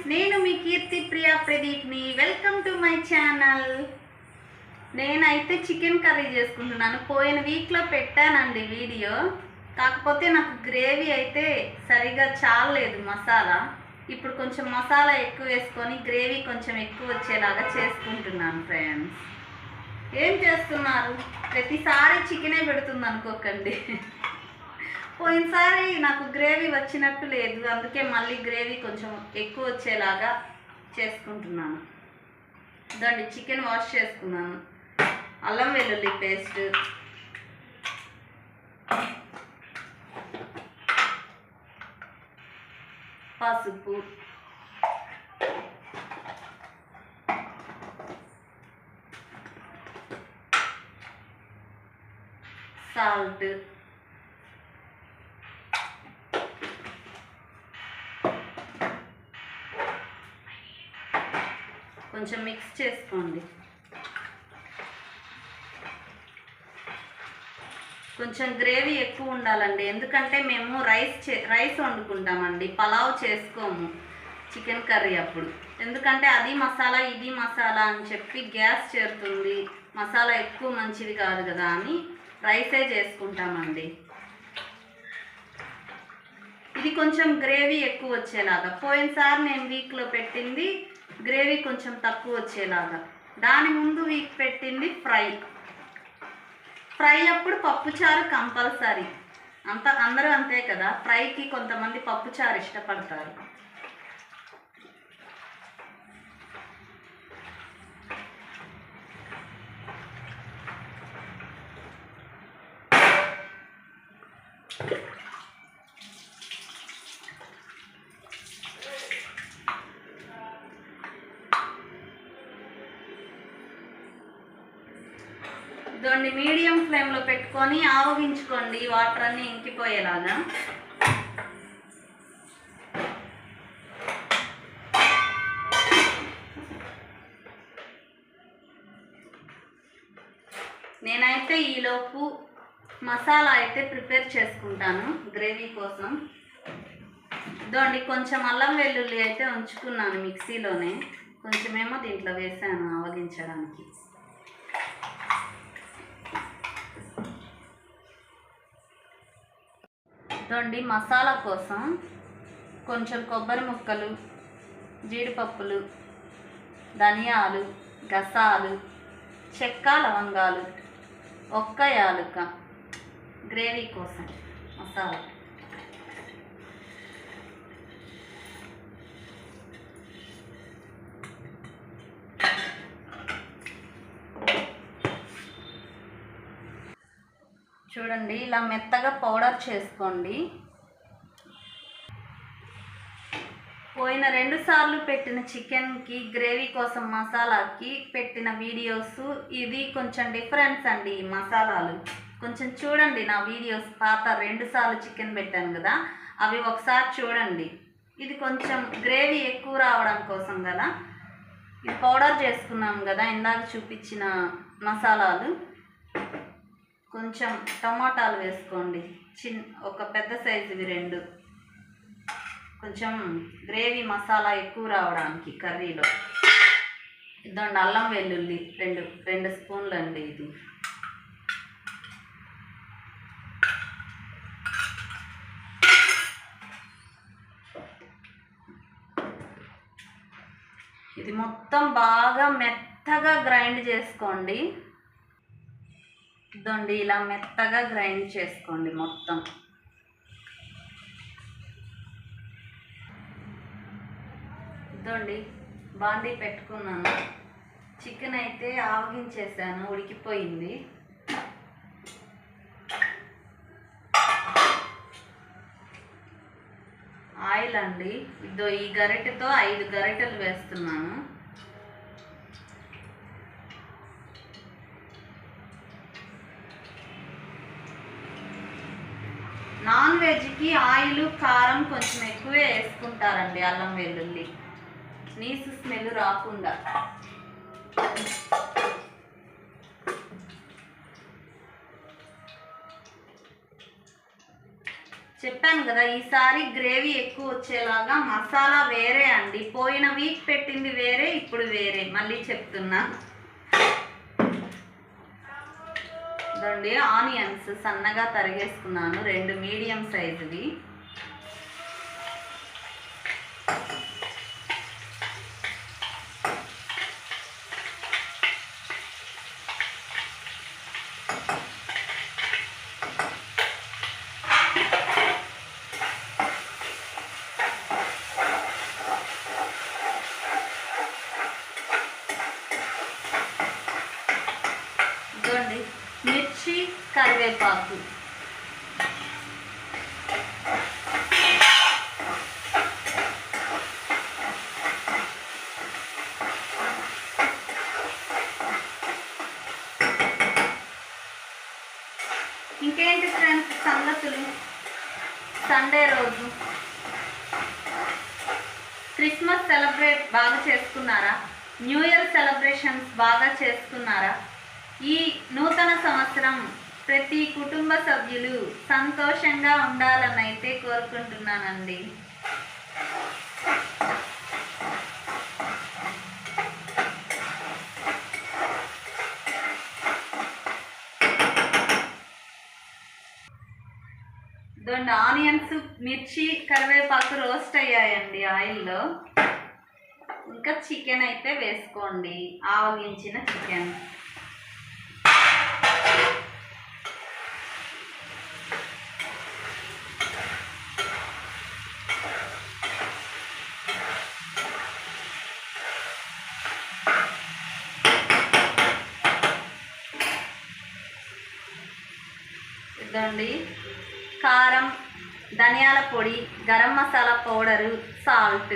Friends, నేను మీ కీర్తి ప్రియా ప్రదీప్ని. Welcome to my channel. నేనైతే చికెన్ కర్రీ చేసుకుంటున్నాను. పోయిన వీక్లో పెట్టానండి వీడియో. కాకపోతే నాకు గ్రేవీ అయితే సరిగా చాలలేదు మసాలా. ఇప్పుడు కొంచెం మసాలా ఎక్కువ వేసుకొని గ్రేవీ కొంచెం ఎక్కువ వచ్చేలాగా చేసుకుంటున్నాను ఫ్రెండ్స్. ఏం చేస్తున్నారు? ప్రతిసారి చికెనే పెడుతుంది అనుకోకండి. పోయినసారి నాకు గ్రేవీ వచ్చినట్టు లేదు, అందుకే మళ్ళీ గ్రేవీ కొంచెం ఎక్కువ వచ్చేలాగా చేసుకుంటున్నాను. దాన్ని చికెన్ వాష్ చేసుకున్నాను. అల్లం వెల్లుల్లి పేస్ట్, పసుపు, సాల్ట్, కొంచెం మిక్స్ చేసుకోండి. కొంచెం గ్రేవీ ఎక్కువ ఉండాలండి, ఎందుకంటే మేము రైస్ వండుకుంటామండి, పలావ్ చేసుకోము చికెన్ కర్రీ అప్పుడు. ఎందుకంటే అది మసాలా ఇది మసాలా అని చెప్పి గ్యాస్ చేరుతుంది, మసాలా ఎక్కువ మంచిది కాదు కదా అని రైసే చేసుకుంటామండి. ఇది కొంచెం గ్రేవీ ఎక్కువ వచ్చేలాగా. పోయినసారి నేను వీక్లో పెట్టింది గ్రేవీ కొంచెం తక్కువ వచ్చేలాగా. దాని ముందు వీక్ పెట్టింది ఫ్రై అప్పుడు పప్పుచారు కంపల్సరీ. అందరూ అంతే కదా, ఫ్రైకి కొంతమంది పప్పుచారు ఇష్టపడతారు. దాన్ని మీడియం ఫ్లేమ్లో పెట్టుకొని ఆవగించుకోండి, వాటర్ అన్నీ ఇంకిపోయేలాగా. నేనైతే ఈలోపు మసాలా అయితే ప్రిపేర్ చేసుకుంటాను గ్రేవీ కోసం. దాన్ని కొంచెం అల్లం వెల్లుల్లి అయితే ఉంచుకున్నాను మిక్సీలోనే, కొంచెమేమో దీంట్లో వేసాను ఆవగించడానికి. ఇదండి మసాలా కోసం కొంచెం కొబ్బరి ముక్కలు, జీడిపప్పులు, ధనియాలు, గసాలు, చెక్క, లవంగాలు, ఒక్క యాలుక గ్రేవీ కోసం మసాలా. చూడండి, ఇలా మెత్తగా పౌడర్ చేసుకోండి. పోయిన 2 సార్లు పెట్టిన చికెన్కి గ్రేవీ కోసం మసాలాకి పెట్టిన వీడియోస్ ఇది కొంచెం డిఫరెన్స్ అండి. ఈ మసాలాలు కొంచెం చూడండి, నా వీడియోస్ పాత 2 సార్లు చికెన్ పెట్టాను కదా, అవి ఒకసారి చూడండి. ఇది కొంచెం గ్రేవీ ఎక్కువ రావడం కోసం కదా, ఇది పౌడర్ చేసుకున్నాం కదా ఇందాక చూపించిన మసాలాలు. కొంచెం టమాటాలు వేసుకోండి, ఒక పెద్ద సైజువి 2, కొంచెం గ్రేవీ మసాలా ఎక్కువ రావడానికి కర్రీలో. ఇదండి అల్లం వెల్లుల్లి 2 స్పూన్లు అండి. ఇది ఇది మొత్తం బాగా మెత్తగా గ్రైండ్ చేసుకోండి. ఇదండి ఇలా మెత్తగా గ్రైండ్ చేసుకోండి మొత్తం. ఇదండి బాండీ పెట్టుకున్నాను, చికెన్ అయితే ఆవగించేసాను, ఉడికిపోయింది. ఆయిల్ అండి, ఇదో ఈ గరిటెతో 5 గరిటెలు వేస్తున్నాను. నాన్ వెజ్కి ఆయిల్ కారం కొంచెం ఎక్కువే వేసుకుంటారండి, అల్లం వెల్లుల్లి నీసు స్మెల్ రాకుండా. చెప్పాను కదా, ఈసారి గ్రేవీ ఎక్కువ వచ్చేలాగా మసాలా వేరే అండి. పోయిన వీక్ పెట్టింది వేరే, ఇప్పుడు వేరే. మళ్ళీ చెప్తున్నా. ఇదండి ఆనియన్స్ సన్నగా తరిగేసుకున్నాను, 2 మీడియం సైజువి. ఇదండి మిర్చి, కరివేపాకు. ఇంకేంటి ఫ్రెండ్స్ సంగతులు? సండే రోజు క్రిస్మస్ సెలబ్రేట్ బాగా చేసుకున్నారా? న్యూ ఇయర్ సెలబ్రేషన్స్ బాగా చేసుకున్నారా? ఈ నూతన సంవత్సరం ప్రతి కుటుంబ సభ్యులు సంతోషంగా ఉండాలని అయితే కోరుకుంటున్నానండి. ఇదండి ఆనియన్స్, మిర్చి, కరివేపాకు రోస్ట్ అయ్యాయండి ఆయిల్లో. ఇంకా చికెన్ అయితే వేసుకోండి, ఆవగించిన చికెన్. ఇదండి కారం, ధనియాల పొడి, గరం మసాలా పౌడరు, సాల్ట్.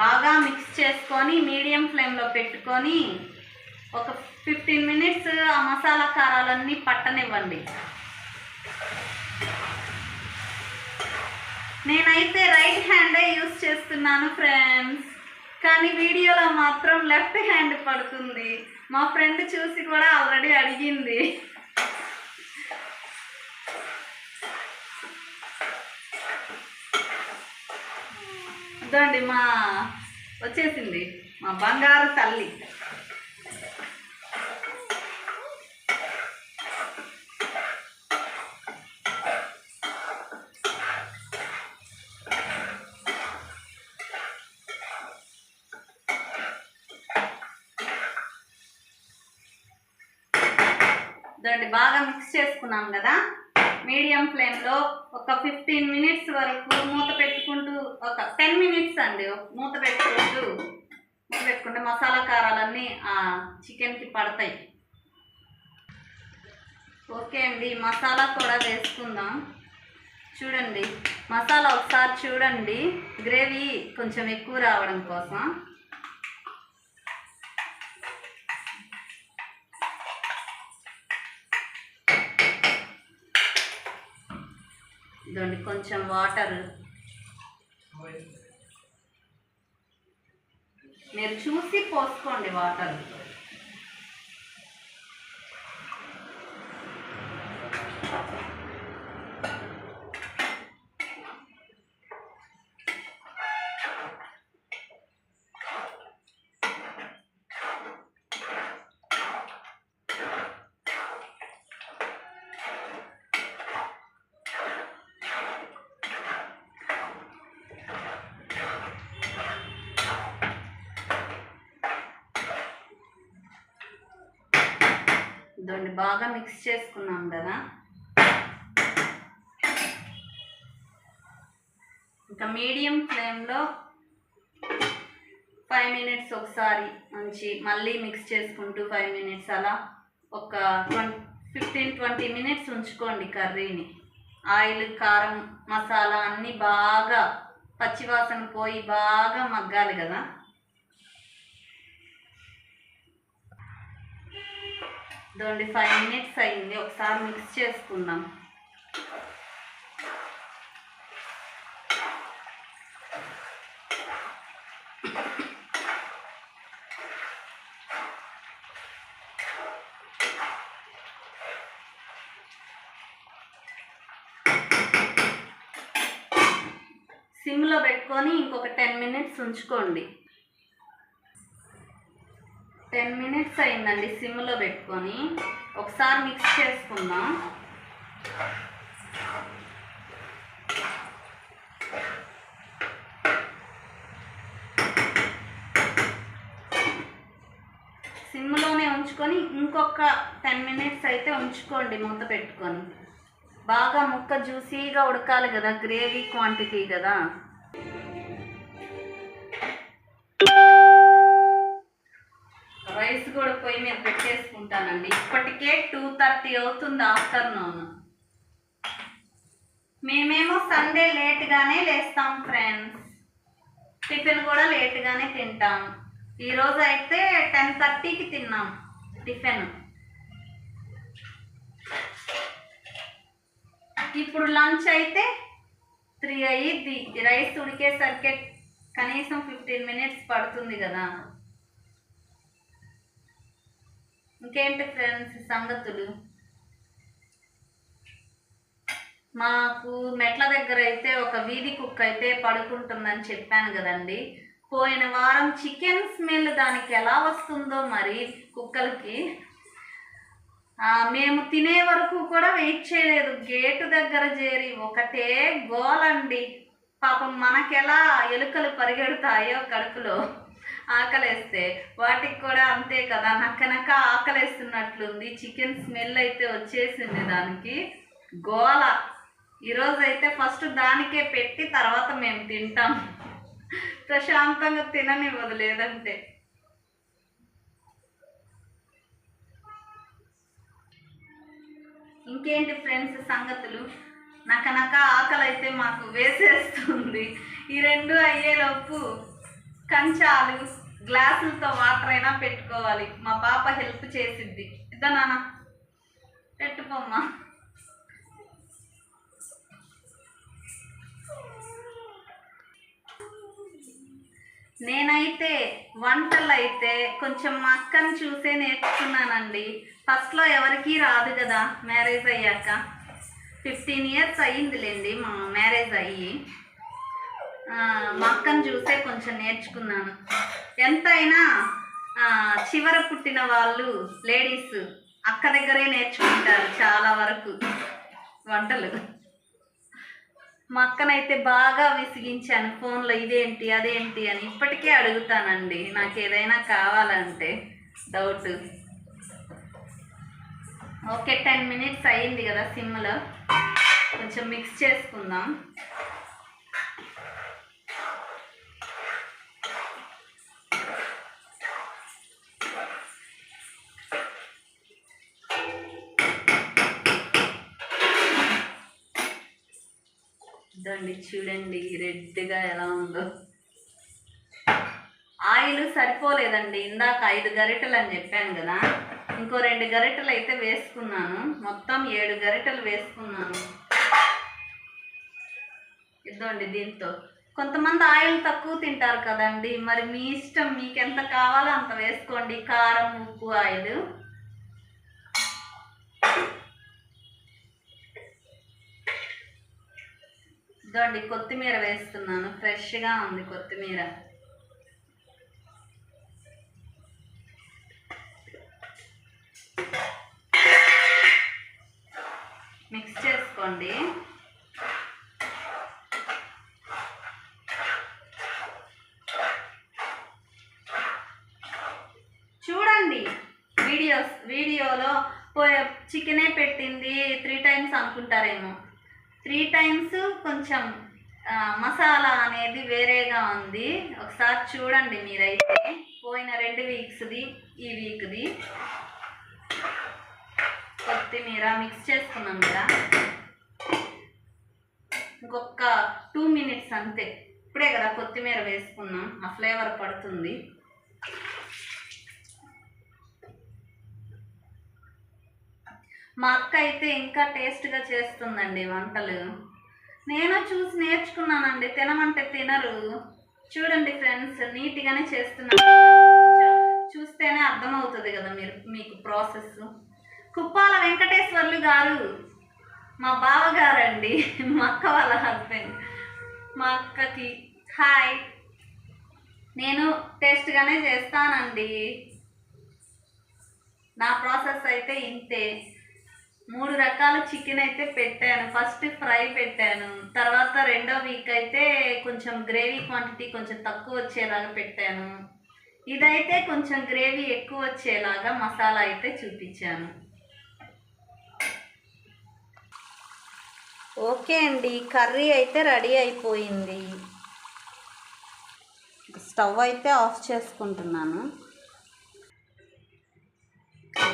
బాగా మిక్స్ చేసుకొని మీడియం ఫ్లేమ్లో పెట్టుకొని ఒక 15 మినిట్స్ ఆ మసాలా కారాలన్నీ పట్టనివ్వండి. నేనైతే రైట్ హ్యాండే యూస్ చేస్తున్నాను ఫ్రెండ్స్, కానీ వీడియోలో మాత్రం లెఫ్ట్ హ్యాండ్ పడుతుంది. మా ఫ్రెండ్ చూసి కూడా ఆల్రెడీ అడిగింది. ఇదండి వచ్చేసింది మా బంగారు తల్లి. ఇదండి బాగా మిక్స్ చేసుకున్నాం కదా, మీడియం ఫ్లేమ్లో ఒక 15 మినిట్స్ వరకు మూత పెట్టుకుంటూ, ఒక 10 మినిట్స్ అండి మూత పెట్టుకుంటే మసాలా కారాలన్నీ ఆ చికెన్కి పడతాయి. ఓకే అండి, మసాలా కూడా వేసుకుందాం. చూడండి మసాలా ఒకసారి చూడండి, గ్రేవీ కొంచెం ఎక్కువ రావడం కోసం. ఇదండి కొంచెం వాటర్ మీరు చూసి పోసుకోండి వాటర్. ఇదండి బాగా మిక్స్ చేసుకున్నాం కదా, ఇంకా మీడియం ఫ్లేమ్లో 5 మినిట్స్ ఒకసారి ఉంచి మళ్ళీ మిక్స్ చేసుకుంటూ 5 మినిట్స్ అలా ఒక 15-20 మినిట్స్ ఉంచుకోండి కర్రీని. ఆయిల్, కారం, మసాలా అన్నీ బాగా పచ్చివాసన పోయి బాగా మగ్గాలి కదా. ఇదండి 5 మినిట్స్ అయింది, ఒకసారి మిక్స్ చేసుకుందాం. సిమ్లో పెట్టుకొని ఇంకొక 10 మినిట్స్ ఉంచుకోండి. 10 మినిట్స్ అయిందండి సిమ్లో పెట్టుకొని. ఒకసారి మిక్స్ చేసుకుందాం. సిమ్లోనే ఉంచుకొని ఇంకొక 10 మినిట్స్ అయితే ఉంచుకోండి మూత పెట్టుకొని. బాగా ముక్క జ్యూసీగా ఉడకాలి కదా, గ్రేవీ క్వాంటిటీ కదా. రైస్ కూడా పొయ్యి మీద పెట్టేసుకుంటానండి. ఇప్పటికే 2:30 అవుతుంది ఆఫ్టర్నూన్. మేమేమో సండే లేట్గానే లేస్తాం ఫ్రెండ్స్. టిఫిన్ కూడా లేట్గానే తింటాం. ఈరోజు అయితే 10:30కి తిన్నాం టిఫిన్. ఇప్పుడు లంచ్ అయితే 3 అయ్యిద్ది. రైస్ ఉడికేసరికి కనీసం 15 మినిట్స్ పడుతుంది కదా. ఇంకేంటి ఫ్రెండ్స్ సంగతులు? మాకు మెట్ల దగ్గర అయితే ఒక వీధి కుక్క అయితే పడుకుంటుందని చెప్పాను కదండి. పోయిన వారం చికెన్ స్మెల్ దానికి ఎలా వస్తుందో మరి కుక్కలకి. మేము తినే వరకు కూడా వెయిట్ చేయలేదు. గేటు దగ్గర చేరి ఒకటే గోలండి. పాపం మనకెలా ఎలుకలు పరిగెడతాయో కడుపులో ఆకలేస్తే, వాటికి కూడా అంతే కదా, నక్క ఆకలేస్తున్నట్లుంది. చికెన్ స్మెల్ అయితే వచ్చేసింది దానికి. గోల. ఈరోజు అయితే ఫస్ట్ దానికే పెట్టి తర్వాత మేము తింటాం. ప్రశాంతంగా తిననివ్వదు లేదంటే. ఇంకేంటి ఫ్రెండ్స్ సంగతులు? నక్క ఆకలి అయితే మాకు వేసేస్తుంది. ఈ 2 అయ్యేలోపు కంచాలు గ్లాసులతో వాటర్ అయినా పెట్టుకోవాలి. మా పాప హెల్ప్ చేసిద్ది. ఇద్దా నాన్న పెట్టుకోమ్మా. నేనైతే వంటలు అయితే కొంచెం మా అక్కని చూసే నేర్చుకున్నానండి. ఫస్ట్లో ఎవరికీ రాదు కదా. మ్యారేజ్ అయ్యాక 15 ఇయర్స్ అయ్యిందిలేండి మా మ్యారేజ్ అయ్యి. మా అక్కని చూసే కొంచెం నేర్చుకున్నాను. ఎంతైనా చివర పుట్టిన వాళ్ళు లేడీస్ అక్క దగ్గరే నేర్చుకుంటారు చాలా వరకు వంటలు. మా అక్కనైతే బాగా విసిగించాను ఫోన్లో, ఇదేంటి అదేంటి అని. ఇప్పటికే అడుగుతానండి నాకు ఏదైనా కావాలంటే డౌట్. ఓకే 10 మినిట్స్ అయ్యింది కదా సిమ్లో. కొంచెం మిక్స్ చేసుకుందాం. ఇదండి చూడండి రెడ్గా ఎలా ఉందో. ఆయిల్ సరిపోలేదండి. ఇందాక 5 గరిటెలు అని చెప్పాను కదా, ఇంకో 2 గరిటెలు అయితే వేసుకున్నాను. మొత్తం 7 గరిటెలు వేసుకున్నాను. ఇదండి దీంతో. కొంతమంది ఆయిల్ తక్కువ తింటారు కదండి, మరి మీ ఇష్టం, మీకు ఎంత కావాలో అంత వేసుకోండి. కారం, ఉప్పు, ఆయిల్. ఇదండి కొత్తిమీర వేస్తున్నాను. ఫ్రెష్గా ఉంది కొత్తిమీర. మిక్స్ చేసుకోండి. చూడండి వీడియోలో చికెనే పెట్టింది 3 టైమ్స్ అనుకుంటారేమో. 3 టైమ్స్ కొంచెం మసాలా అనేది వేరేగా ఉంది. ఒకసారి చూడండి మీరైతే. పోయిన 2 వీక్స్ది ఈ వీక్ది. కొత్తిమీర మిక్స్ చేసుకున్నాం కదా. ఇంకొక 2 మినిట్స్ అంతే. ఇప్పుడే కదా కొత్తిమీర వేసుకున్నాం, ఆ ఫ్లేవర్ పడుతుంది. మా అక్క అయితే ఇంకా టేస్ట్గా చేస్తుందండి వంటలు. నేను చూసి నేర్చుకున్నానండి. తినమంటే తినరు. చూడండి ఫ్రెండ్స్, నీట్గానే చేస్తున్నాను. చూస్తేనే అర్థమవుతుంది కదా మీకు ప్రాసెస్. కుప్పాల వెంకటేశ్వర్లు గారు మా బావగారండి, మా అక్క వాళ్ళ హస్బెండ్. మా అక్కకి హాయ్. నేను టేస్ట్గానే చేస్తానండి. నా ప్రాసెస్ అయితే ఇంతే. 3 రకాల చికెన్ అయితే పెట్టాను. ఫస్ట్ ఫ్రై పెట్టాను, తర్వాత రెండో వీక్ అయితే కొంచెం గ్రేవీ క్వాంటిటీ కొంచెం తక్కువ వచ్చేలాగా పెట్టాను. ఇదైతే కొంచెం గ్రేవీ ఎక్కువ వచ్చేలాగా మసాలా అయితే చూపించాను. ఓకే అండి, కర్రీ అయితే రెడీ అయిపోయింది. స్టవ్ అయితే ఆఫ్ చేసుకుంటున్నాను.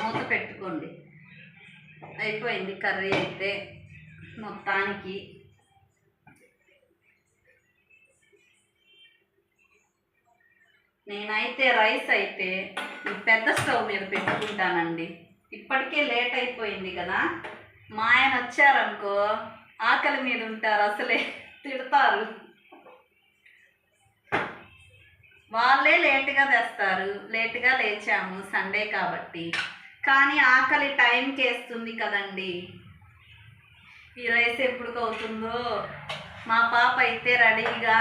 మూత పెట్టుకోండి. అయిపోయింది కర్రీ అయితే మొత్తానికి. నేనైతే రైస్ అయితే పెద్ద స్టవ్ మీద పెట్టుకుంటానండి. ఇప్పటికే లేట్ అయిపోయింది కదా. మా ఆయన వచ్చారనుకో ఆకలి మీద ఉంటారు, అసలే తిడతారు. వాళ్ళే లేటుగా తెస్తారు, లేటుగా లేచాము సండే కాబట్టి. కానీ ఆకలి టైంకి వేస్తుంది కదండి. ఈ రైస్ ఎప్పుడు అవుతుందో. మా పాప అయితే రెడీగా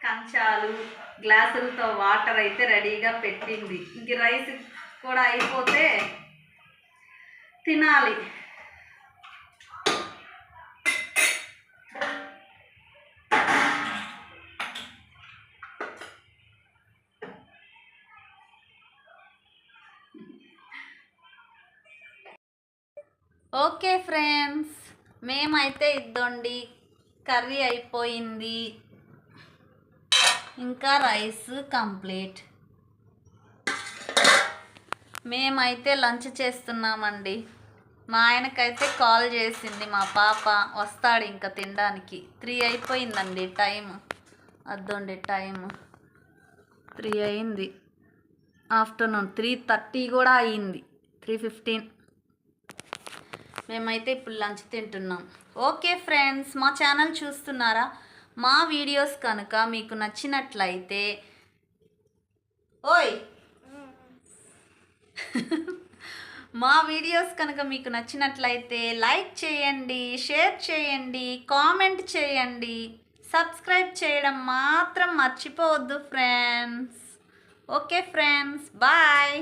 కంచాలు గ్లాసులతో వాటర్ అయితే రెడీగా పెట్టింది. ఇంక రైస్ కూడా అయిపోతే తినాలి. ఓకే ఫ్రెండ్స్, మేమైతే ఇద్దండి కర్రీ అయిపోయింది, ఇంకా రైస్ కంప్లీట్. మేమైతే లంచ్ చేస్తున్నామండి. మా ఆయనకైతే కాల్ చేసింది మా పాప, వస్తాడు ఇంకా తినడానికి. 3 అయిపోయిందండి టైం. అద్దండి టైం 3 అయింది. ఆఫ్టర్నూన్ 3:30 కూడా అయ్యింది, 3:15. మేమైతే ఇప్పుడు లంచ్ తింటున్నాం. ఓకే ఫ్రెండ్స్, మా ఛానల్ చూస్తున్నారా? మా వీడియోస్ కనుక మీకు నచ్చినట్లయితే మా వీడియోస్ కనుక మీకు నచ్చినట్లయితే లైక్ చేయండి, షేర్ చేయండి, కామెంట్ చేయండి, సబ్స్క్రైబ్ చేయడం మాత్రం మర్చిపోవద్దు ఫ్రెండ్స్. Okay friends, bye.